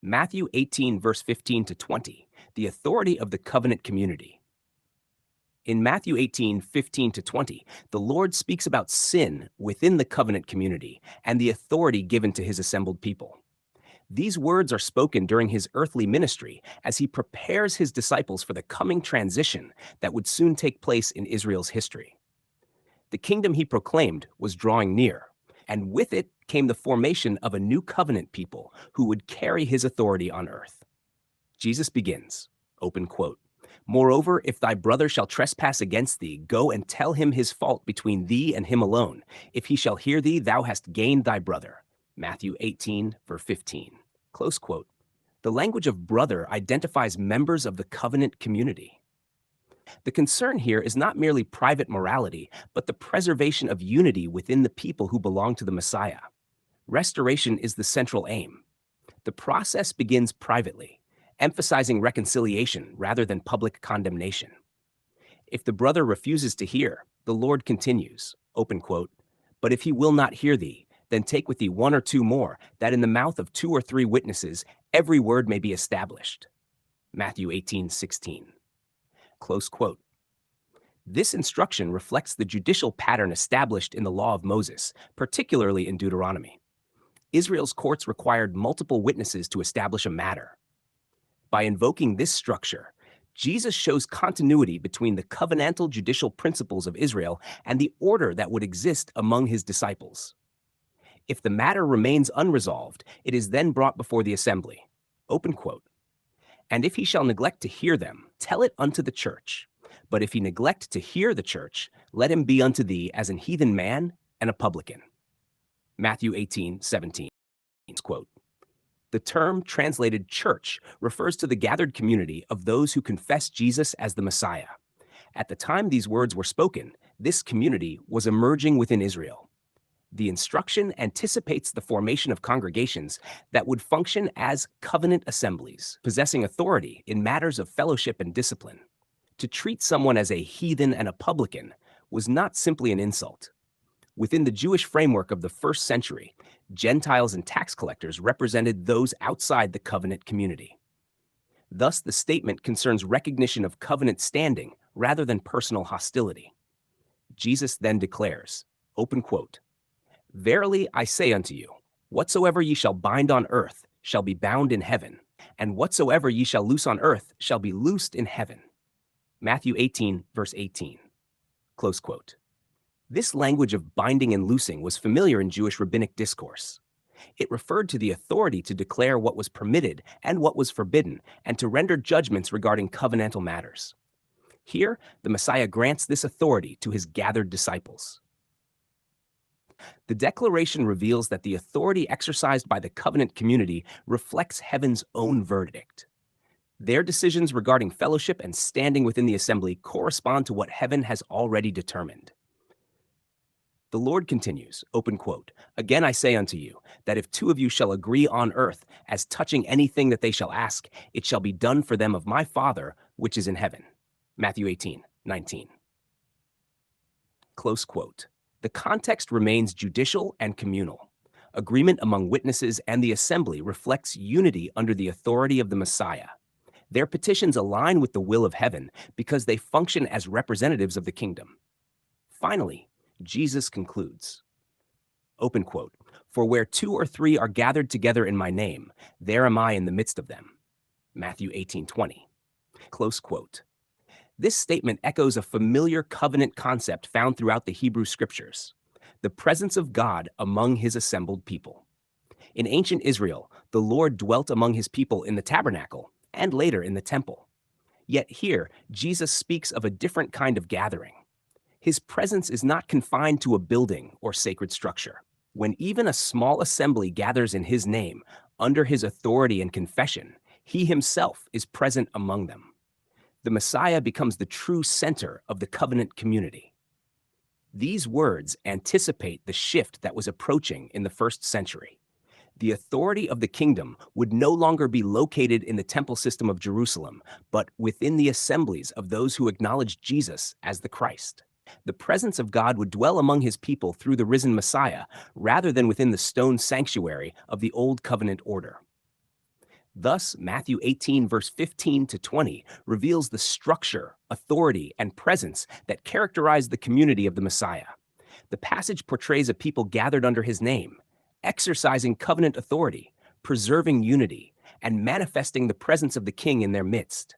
Matthew 18, verse 15 to 20, the authority of the covenant community. In Matthew 18, 15 to 20, the Lord speaks about sin within the covenant community and the authority given to his assembled people. These words are spoken during his earthly ministry as he prepares his disciples for the coming transition that would soon take place in Israel's history. The kingdom he proclaimed was drawing near, and with it came the formation of a new covenant people who would carry his authority on earth. Jesus begins, open quote, "Moreover, if thy brother shall trespass against thee, go and tell him his fault between thee and him alone. If he shall hear thee, thou hast gained thy brother." Matthew 18, verse 15. Close quote. The language of brother identifies members of the covenant community. The concern here is not merely private morality, but the preservation of unity within the people who belong to the Messiah. Restoration is the central aim. The process begins privately, emphasizing reconciliation rather than public condemnation. If the brother refuses to hear, the Lord continues, open quote, "But if he will not hear thee, then take with thee one or two more, that in the mouth of 2 or 3 witnesses every word may be established." Matthew 18:16. Close quote. This instruction reflects the judicial pattern established in the law of Moses, particularly in Deuteronomy. Israel's courts required multiple witnesses to establish a matter. By invoking this structure, Jesus shows continuity between the covenantal judicial principles of Israel and the order that would exist among his disciples. If the matter remains unresolved, it is then brought before the assembly. Open quote. "And if he shall neglect to hear them, tell it unto the church. But if he neglect to hear the church, let him be unto thee as an heathen man and a publican." Matthew 18:17. Quote. The term translated church refers to the gathered community of those who confess Jesus as the Messiah. At the time these words were spoken, this community was emerging within Israel. The instruction anticipates the formation of congregations that would function as covenant assemblies, possessing authority in matters of fellowship and discipline. To treat someone as a heathen and a publican was not simply an insult. Within the Jewish framework of the first century, Gentiles and tax collectors represented those outside the covenant community. Thus, the statement concerns recognition of covenant standing rather than personal hostility. Jesus then declares, open quote, "Verily I say unto you, whatsoever ye shall bind on earth shall be bound in heaven, and whatsoever ye shall loose on earth shall be loosed in heaven." Matthew 18, verse 18. Close quote. This language of binding and loosing was familiar in Jewish rabbinic discourse. It referred to the authority to declare what was permitted and what was forbidden, and to render judgments regarding covenantal matters. Here, the Messiah grants this authority to his gathered disciples. The declaration reveals that the authority exercised by the covenant community reflects heaven's own verdict. Their decisions regarding fellowship and standing within the assembly correspond to what heaven has already determined. The Lord continues, open quote, "Again I say unto you, that if 2 of you shall agree on earth as touching anything that they shall ask, it shall be done for them of my Father which is in heaven." Matthew 18:19. Close quote. The context remains judicial and communal. Agreement among witnesses and the assembly reflects unity under the authority of the Messiah. Their petitions align with the will of heaven because they function as representatives of the kingdom. Finally, Jesus concludes, open quote, "For where 2 or 3 are gathered together in my name, there am I in the midst of them." Matthew 18:20. Close quote. This statement echoes a familiar covenant concept found throughout the Hebrew scriptures, the presence of God among his assembled people. In ancient Israel, the Lord dwelt among his people in the tabernacle and later in the temple. Yet here, Jesus speaks of a different kind of gathering. His presence is not confined to a building or sacred structure. When even a small assembly gathers in his name, under his authority and confession, he himself is present among them. The Messiah becomes the true center of the covenant community. These words anticipate the shift that was approaching in the first century. The authority of the kingdom would no longer be located in the temple system of Jerusalem, but within the assemblies of those who acknowledge Jesus as the Christ. The presence of God would dwell among his people through the risen Messiah, rather than within the stone sanctuary of the old covenant order. Thus, Matthew 18, verse 15 to 20 reveals the structure, authority, and presence that characterize the community of the Messiah. The passage portrays a people gathered under his name, exercising covenant authority, preserving unity, and manifesting the presence of the king in their midst.